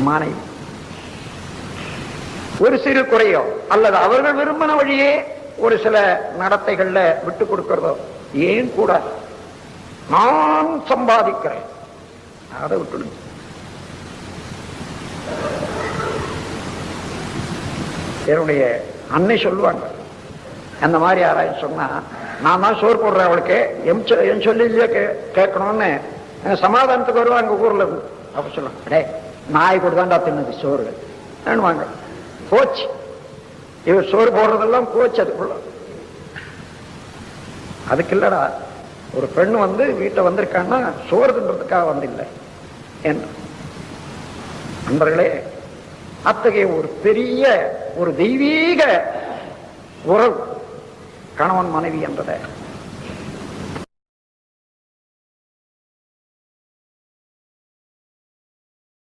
மனைவி ஒரு சிறு குறையோ அல்லது அவர்கள் விரும்பின வழியே ஒரு சில நடத்தைகள்ல விட்டு கொடுக்கிறதோ ஏன் கூட நான் சம்பாதிக்கிறேன் அதை விட்டுடுங்க. என்னுடைய அன்னை சொல்லுவாங்க, அந்த மாதிரி யாராவது சொன்னா நான் தான் சோறு போடுறேன் அவளுக்கு என் சொல்லி இல்லையா கேட்கணும்னு சமாதானத்துக்கு வருவாங்க ஊர்ல இருந்து. அப்ப சொல்லுவாங்க, அடே நாய் கூட தான்டா தின்னது சோறு வாங்க போச்சு, இவர் சோறு போடுறதெல்லாம் போச்சு. அதுக்குள்ள அதுக்கு இல்லடா, ஒரு பெண் வந்து வீட்டை வந்திருக்கான்னா சோறு தின்றதுக்காக வந்தில்லை என்று. நண்பர்களே, அத்தகைய ஒரு பெரிய ஒரு தெய்வீக உறவு கணவன் மனைவி என்றதை